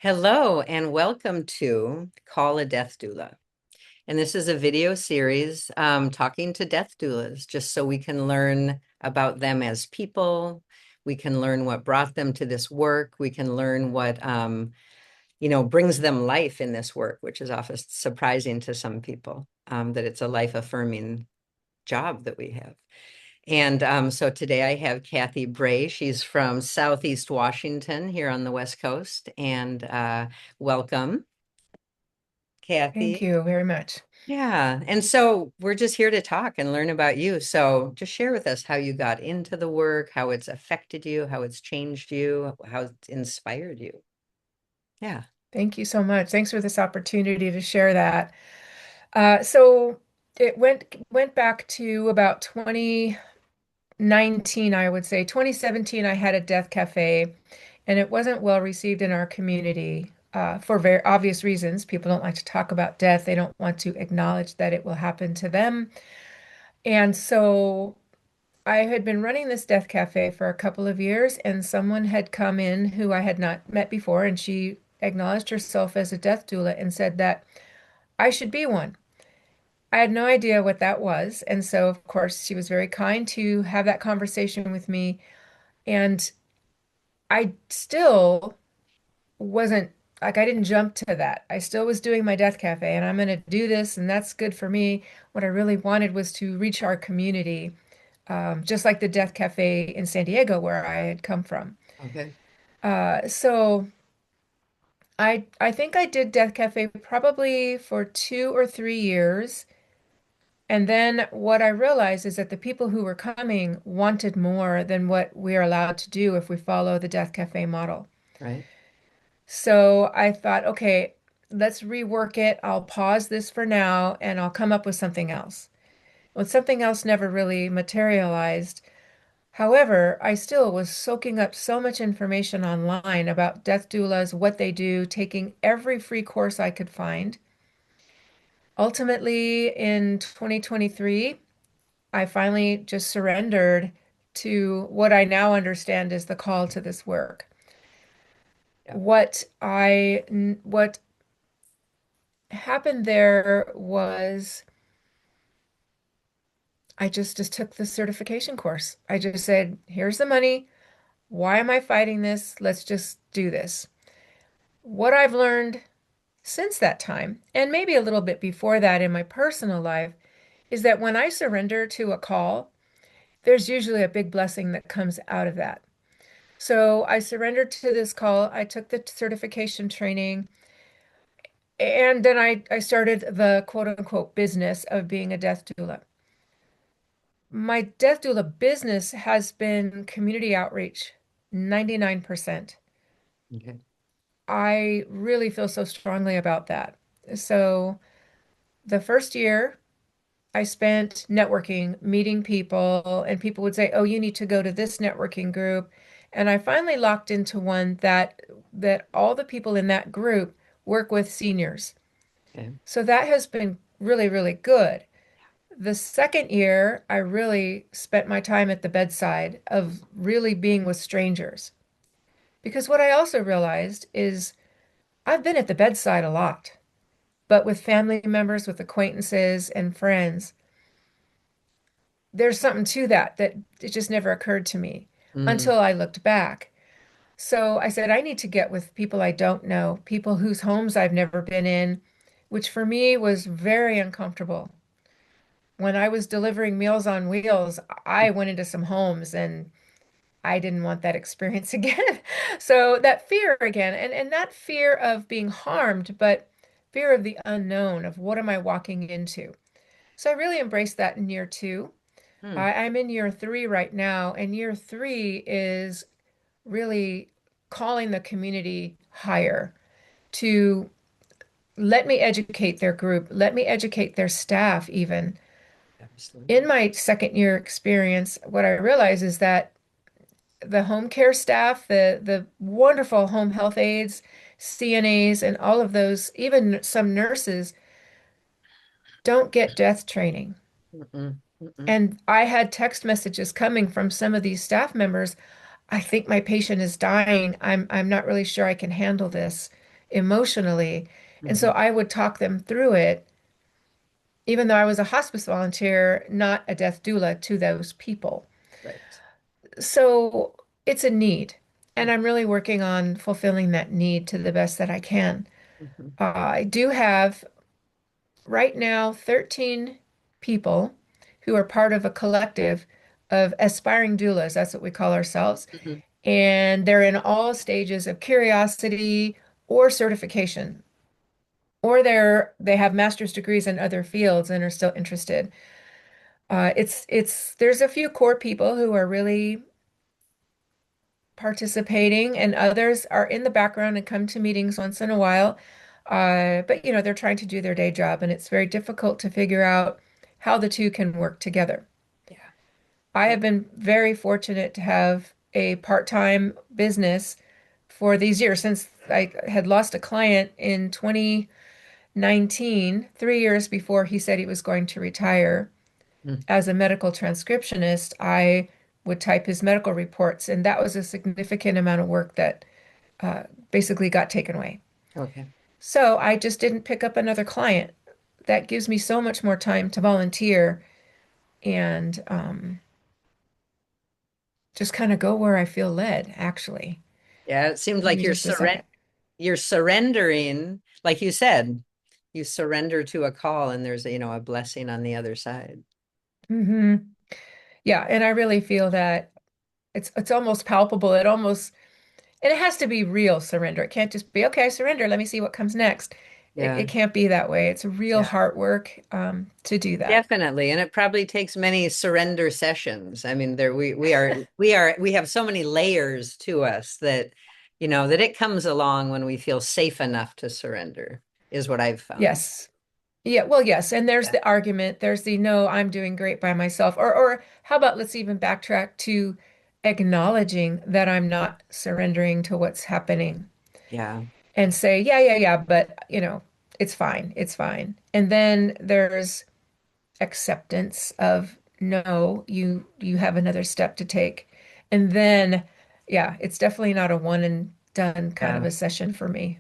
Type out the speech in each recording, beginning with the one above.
Hello and welcome to Call a Death Doula. And this is a video series talking to death doulas just so we can learn about them as people. We can learn what brought them to this work. We can learn what, brings them life in this work, which is often surprising to some people, that it's a life-affirming job that we have. And so today I have Kathy Bray. She's from Southeast Washington here on the West Coast. And welcome, Thank Kathy. you very much. Yeah. And so we're just here to talk and learn about you. So just share with us how you got into the work, how it's affected you, how it's changed you, how it's inspired you. Yeah. Thank you so much. Thanks for this opportunity to share that. So it went back to about 2019, I would say. 2017, I had a death cafe, and it wasn't well received in our community for very obvious reasons. People don't like to talk about death. They don't want to acknowledge that it will happen to them. And so I had been running this death cafe for a couple of years, and someone had come in who I had not met before, and she acknowledged herself as a death doula and said that I should be one. I had no idea what that was. And so, of course, she was very kind to have that conversation with me. And I still wasn't like, I didn't jump to that. I still was doing my death cafe, and I'm going to do this, and that's good for me. What I really wanted was to reach our community, just like the Death Cafe in San Diego, where I had come from. Okay. So I think I did Death Cafe probably for 2 or 3 years. And then what I realized is that the people who were coming wanted more than what we're allowed to do if we follow the Death Cafe model. Right. So I thought, okay, let's rework it. I'll pause this for now and I'll come up with something else. Well, something else never really materialized. However, I still was soaking up so much information online about death doulas, what they do, taking every free course I could find. Ultimately, in 2023, I finally just surrendered to what I now understand is the call to this work. Yeah. What happened there was I just took the certification course. I just said, here's the money. Why am I fighting this? Let's just do this. What I've learned since that time, and maybe a little bit before that in my personal life, is that when I surrender to a call, there's usually a big blessing that comes out of that. So I surrendered to this call. I took the certification training, and then I started the quote unquote business of being a death doula. My death doula business has been community outreach, 99%. Okay. I really feel so strongly about that. So the first year I spent networking, meeting people, and people would say, "Oh, you need to go to this networking group." And I finally locked into one that all the people in that group work with seniors. Okay. So that has been really, really good. The second year, I really spent my time at the bedside of really being with strangers. Because what I also realized is I've been at the bedside a lot, but with family members, with acquaintances and friends, there's something to that it just never occurred to me Mm, until I looked back. So I said, I need to get with people I don't know, people whose homes I've never been in, which for me was very uncomfortable. When I was delivering Meals on Wheels, I went into some homes and I didn't want that experience again. So that fear again, and not fear of being harmed, but fear of the unknown, of what am I walking into? So I really embraced that in year two. mm, I'm in year three right now, and year three is really calling the community higher to let me educate their group, let me educate their staff even. In absolutely. my second year experience, what I realize is that the home care staff, the wonderful home health aides, CNAs, and all of those, even some nurses, don't get death training. Mm-mm, mm-mm. And I had text messages coming from some of these staff members. I think my patient is dying. I'm not really sure I can handle this. emotionally. And so Hmm. I would talk them through it, even though I was a hospice volunteer, not a death doula to those people. Right. So it's a need. And I'm really working on fulfilling that need to the best that I can. Hmm. I do have right now 13 people who are part of a collective of aspiring doulas. That's what we call ourselves. Hmm. And they're in all stages of curiosity or certification, or they have master's degrees in other fields and are still interested. There's a few core people who are really participating, and others are in the background and come to meetings once in a while. But they're trying to do their day job, and it's very difficult to figure out how the two can work together. Yeah. I Yeah. have been very fortunate to have a part-time business for these years since I had lost a client in 2019, 3 years before he said he was going to retire. Mm. As a medical transcriptionist, I would type his medical reports, and that was a significant amount of work that uh, basically got taken away. Okay. So I just didn't pick up another client. That gives me so much more time to volunteer and just kind of go where I feel led, actually. Yeah, it seemed Give like me just a second. you're surrendering, like you said, you surrender to a call and there's a blessing on the other side. Hmm. Yeah, and I really feel that it's almost palpable. And it has to be real surrender. It can't just be, okay, surrender. Let me see what comes next. It Yeah. can't be that way. It's real Yeah. heart work to do that. Definitely. And it probably takes many surrender sessions. I mean, there we have so many layers to us that it comes along when we feel safe enough to surrender, is what I've found. Yes. Yeah, well, yes. And there's Yeah. the argument. There's the no, I'm doing great by myself. Or how about let's even backtrack to acknowledging that I'm not surrendering to what's happening Yeah. and say, yeah, yeah, yeah, but it's fine. It's fine. And then there's acceptance of no, you have another step to take. And then, yeah, it's definitely not a one and done kind of Yeah. a session for me.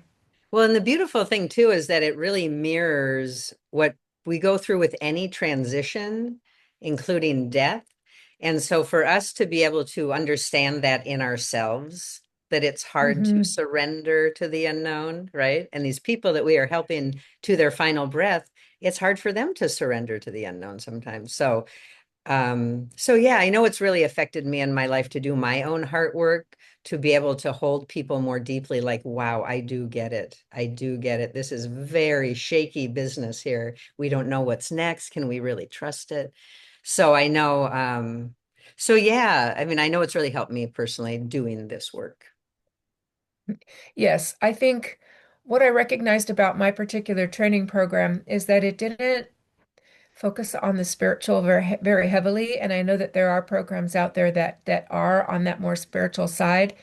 Well, and the beautiful thing too is that it really mirrors what we go through with any transition, including death. And so for us to be able to understand that in ourselves, that it's hard to Hmm. surrender to the unknown, right? And these people that we are helping to their final breath, it's hard for them to surrender to the unknown sometimes. So yeah, I know it's really affected me in my life to do my own heart work, to be able to hold people more deeply, like, wow, I do get it. I do get it. This is very shaky business here. We don't know what's next. Can we really trust it? So I know, so yeah, I mean, I know it's really helped me personally doing this work. Yes, I think what I recognized about my particular training program is that it didn't focus on the spiritual very heavily, and I know that there are programs out there that are on that more spiritual side.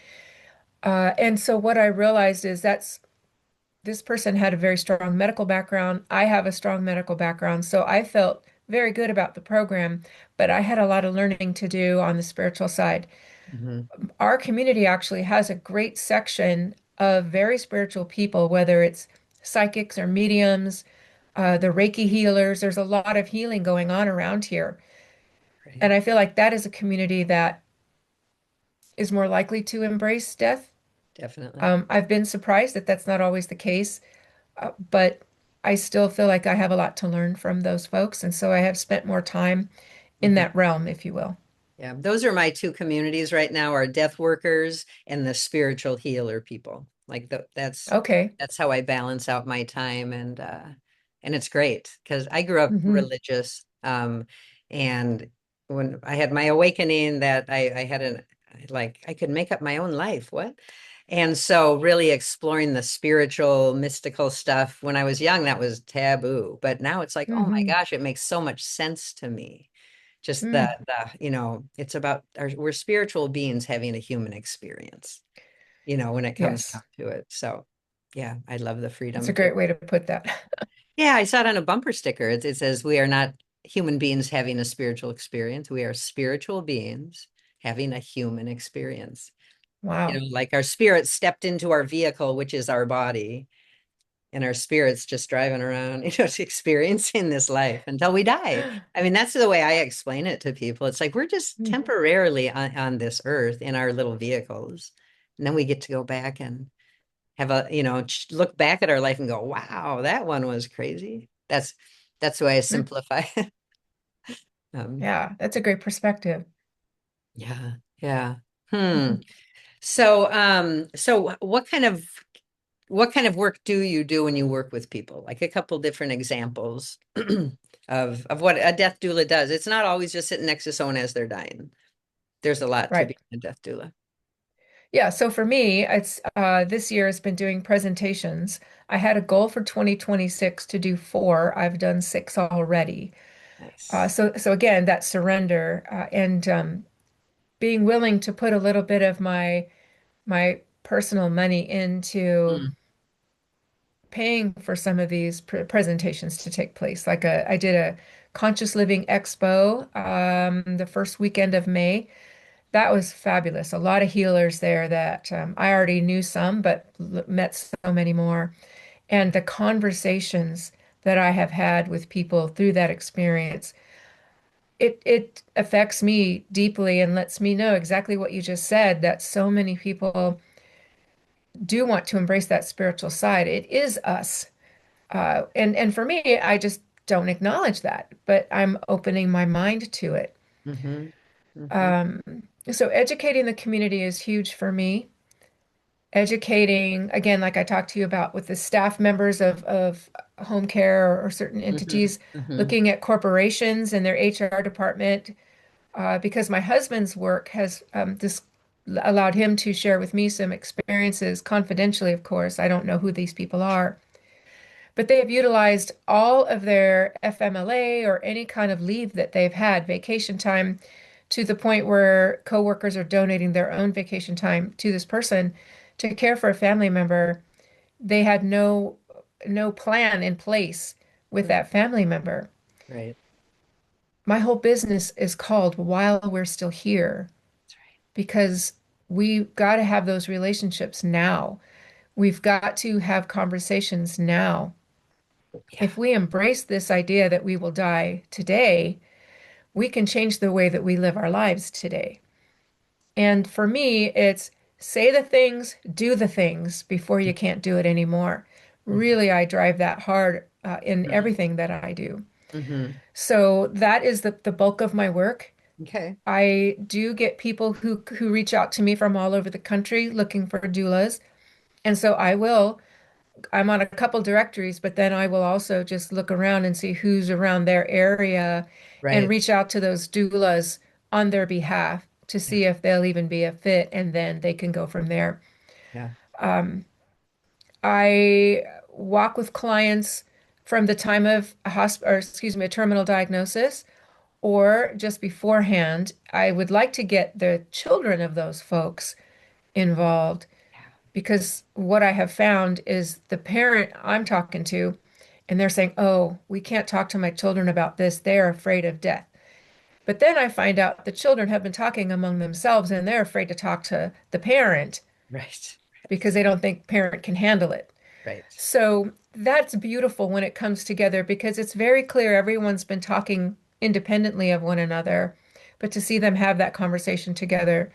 And so what I realized is this person had a very strong medical background. I have a strong medical background, so I felt very good about the program, but I had a lot of learning to do on the spiritual side. Mhm. Our community actually has a great section of very spiritual people, whether it's psychics or mediums, the Reiki healers. There's a lot of healing going on around here. Right. And I feel like that is a community that is more likely to embrace death. Definitely. I've been surprised that that's not always the case, but I still feel like I have a lot to learn from those folks. And so I have spent more time in Mhm. that realm, if you will. Yeah, those are my two communities right now, are death workers and the spiritual healer people. Like Okay. that's how I balance out my time, and it's great because I grew up Hmm. religious, and when I had my awakening that I had an like I could make up my own life. What? And so really exploring the spiritual mystical stuff when I was young, that was taboo, but now it's like, oh my Hmm. gosh, it makes so much sense to me. Just Mm. it's about we're spiritual beings having a human experience, when it comes down Yes, to it. So yeah, I love the that's a freedom to. great way to put that. Yeah, I saw it on a bumper sticker. It says we are not human beings having a spiritual experience. We are spiritual beings having a human experience. Wow. Like our spirit stepped into our vehicle, which is our body. and our spirit's just driving around, just experiencing this life until we die. I mean, that's the way I explain it to people. It's like we're just Mm. temporarily on this earth in our little vehicles, and then we get to go back and have look back at our life and go, wow, that one was crazy. That's the way I Mm. simplify it. Um, Yeah, that's a great perspective. yeah, yeah. Hmm. So what kind of work do you do when you work with people? Like a couple different examples of what a death doula does. It's not always just sitting next to someone as they're dying. There's a lot to Right. being a death doula. Yeah, so for me, it's this year has been doing presentations. I had a goal for 2026 to do four. I've done six already. Nice. So again, that surrender and being willing to put a little bit of my personal money into Mm, paying for some of these presentations to take place. I did a conscious living expo the first weekend of May. That was fabulous. A lot of healers there that I already knew some, but met so many more. And the conversations that I have had with people through that experience, it affects me deeply and lets me know exactly what you just said, that so many people do want to embrace that spiritual side. It is us. And for me, I just don't acknowledge that, but I'm opening my mind to it. hmm hmm Um, so educating the community is huge for me. Educating, again, like I talked to you about with the staff members of home care or certain hmm entities, hmm looking at corporations and their HR department, because my husband's work has this allowed him to share with me some experiences confidentially, of course. I don't know who these people are, but they have utilized all of their FMLA or any kind of leave that they've had, vacation time, to the point where coworkers are donating their own vacation time to this person to care for a family member. They had no plan in place with Right. that family member. Right. My whole business is called While We're Still Here That's because we've got to have those relationships now. We've got to have conversations now. right. Yeah. If we embrace this idea that we will die today, we can change the way that we live our lives today. And for me, it's say the things, do the things before you can't do it anymore. Really, I drive that hard in hmm everything that I do. hmm So that is the bulk of my work. Okay. I do get people who reach out to me from all over the country looking for doulas. And so I'm on a couple directories, but then I will also just look around and see who's around their area and Right. reach out to those doulas on their behalf to Yeah. see if they'll even be a fit, and then they can go from there. Yeah. Um, I walk with clients from the time of a or excuse me, a terminal diagnosis, or just beforehand. I would like to get the children of those folks involved Yeah. because what I have found is the parent I'm talking to, and they're saying, "Oh, we can't talk to my children about this. They're afraid of death." But then I find out the children have been talking among themselves and they're afraid to talk to the parent Right. because they don't think parent can handle it. Right. So that's beautiful when it comes together because it's very clear everyone's been talking independently of one another, but to see them have that conversation together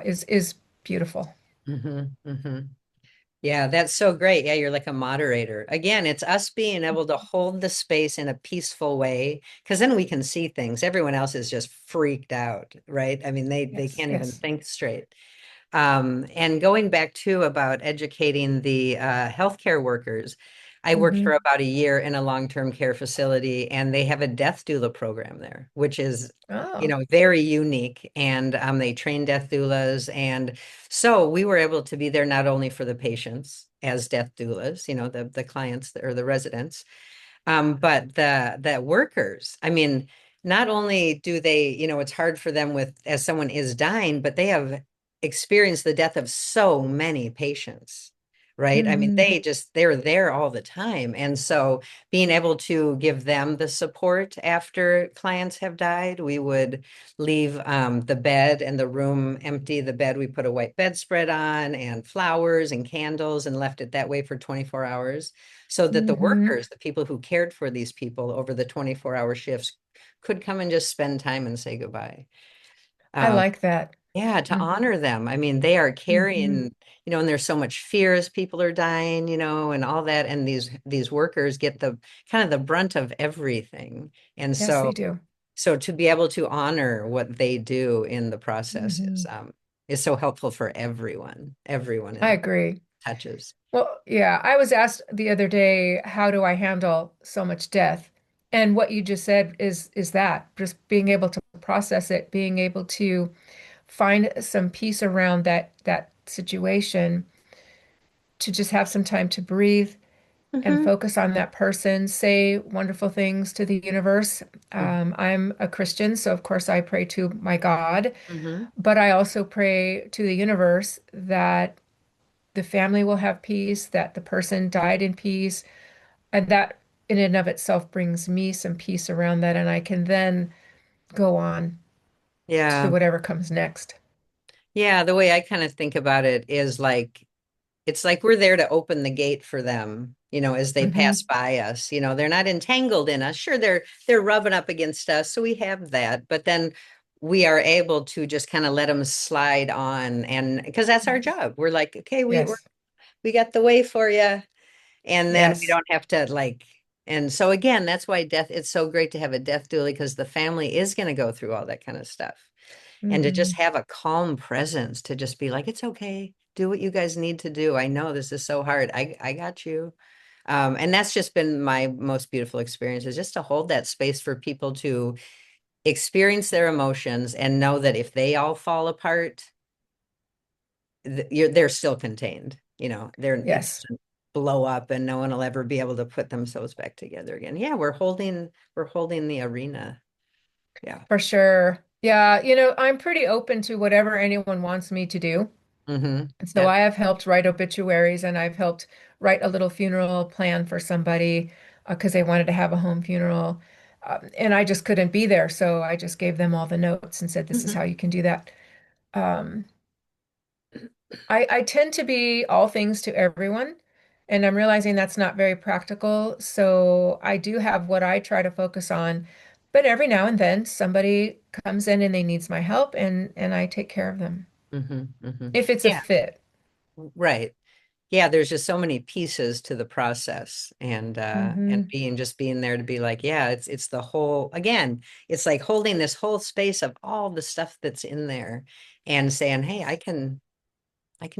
is beautiful. hmm hmm Yeah, that's so great. Yeah, you're like a moderator. Again, it's us being able to hold the space in a peaceful way, because then we can see things. Everyone else is just freaked out, right? I mean, they Yes, can't even yes. think straight. And going back to about educating the healthcare workers, I worked for Hmm. about a year in a long-term care facility, and they have a death doula program there, which is, Oh, very unique. And they train death doulas, and so we were able to be there not only for the patients as death doulas, the clients or the residents, but the workers. I mean, not only do they, it's hard for them with as someone is dying, but they have experienced the death of so many patients, right? I mean, Hmm. they're there all the time. And so being able to give them the support after clients have died, we would leave the bed and the room empty. The bed, we put a white bedspread on and flowers and candles and left it that way for 24 hours so that the Hmm. workers, the people who cared for these people over the 24-hour shifts, could come and just spend time and say goodbye. I Um, like that. yeah, to Mm-hmm. honor them. I mean, they are Mm-hmm. carrying, and there's so much fear as people are dying, and all that. And these workers get the kind of the brunt of everything. And Yes, so they do. so to be able to honor what they do in the process Hmm. is so helpful for everyone I in agree. touches. Well, yeah, I was asked the other day, how do I handle so much death? And what you just said is that just being able to process it, being able to find some peace around that situation, to just have some time to breathe and Hmm. focus on that person, say wonderful things to the universe. I'm a Christian, so of course I pray to my God, Hmm. but I also pray to the universe that the family will have peace, that the person died in peace, and that in and of itself brings me some peace around that, and I can then go on to Yeah. whatever comes next. Yeah. The way I kind of think about it is like, it's like we're there to open the gate for them, as they pass Hmm. by us. They're not entangled in us. Sure, they're rubbing up against us, so we have that. But then we are able to just kind of let them slide on, and because that's our Yes. job. We're like, okay, Yes. we got the way for you, and then we Yes. don't have to like. And so again, that's why death. It's so great to have a death doula because the family is going to go through all that kind of stuff and to just Hmm. have a calm presence to just be like, it's okay. Do what you guys need to do. I know this is so hard. I got you. And that's just been my most beautiful experience is just to hold that space for people to experience their emotions and know that if they all fall apart, they're still contained. It Yes, doesn't blow up and no one will ever be able to put themselves back together again. Yeah, we're holding the arena. Yeah. for sure. Yeah, I'm pretty open to whatever anyone wants me to do. Hmm. And so That. I have helped write obituaries and I've helped write a little funeral plan for somebody because they wanted to have a home funeral. And I just couldn't be there. So I just gave them all the notes and said, this is Mhm. how you can do that. Um, I tend to be all things to everyone, and I'm realizing that's not very practical. So I do have what I try to focus on, but every now and then somebody comes in and they needs my help, and I take care of them Hmm. Hmm. if it's a Yeah, fit. right. Yeah, there's just so many pieces to the process and Hmm. being there to be like, yeah, it's the whole again, it's like holding this whole space of all the stuff that's in there and saying, "Hey, I can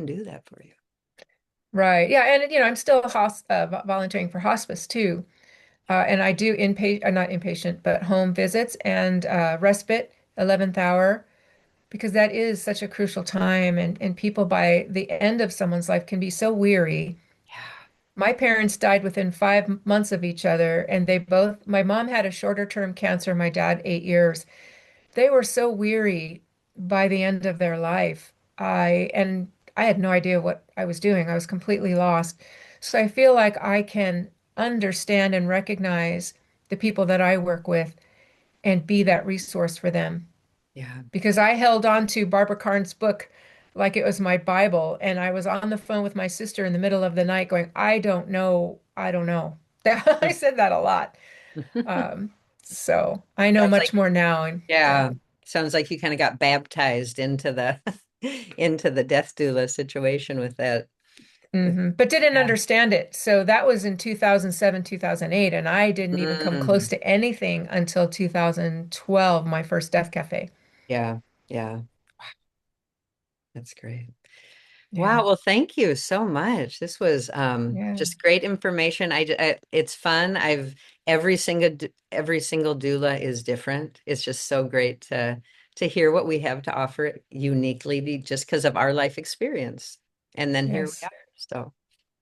do that for you." Right. Yeah, and I'm still volunteering for hospice too. And I do not inpatient, but home visits and respite, 11th hour, because that is such a crucial time. And people by the end of someone's life can be so weary. Yeah. My parents died within 5 months of each other, and my mom had a shorter term cancer, my dad 8 years. They were so weary by the end of their life. And I had no idea what I was doing. I was completely lost. So I feel like I can understand and recognize the people that I work with and be that resource for them. Yeah. Because I held on to Barbara Carnes' book like it was my Bible, and I was on the phone with my sister in the middle of the night going, I don't know, I don't know. I said that a lot. Um, so I know Sounds much like more now, and yeah, yeah. sounds like you kind of got baptized into the into the death doula situation with that. But didn't Yeah. understand it. So that was in 2007, 2008, and I didn't even come close Mm, to anything until 2012, my first Death Cafe. yeah. Yeah. That's great. Yeah. Wow. Well, thank you so much. This was Yeah. just great information. It's fun. Every single doula is different. It's just so great to hear what we have to offer uniquely just because of our life experience. And then here we Yes. are. So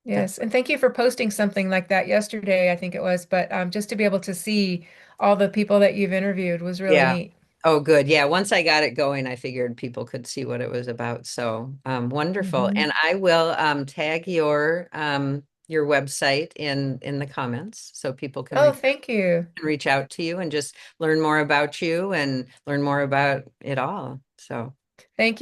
that's Yes. And thank you for posting something like that yesterday, I think it was. But just to be able to see all the people that you've interviewed was really yeah. neat. Oh, good. Yeah. Once I got it going, I figured people could see what it was about. So, wonderful. Hmm. And I will tag your website in the comments so people can Oh, thank you. reach out to you and just learn more about you and learn more about it all. So.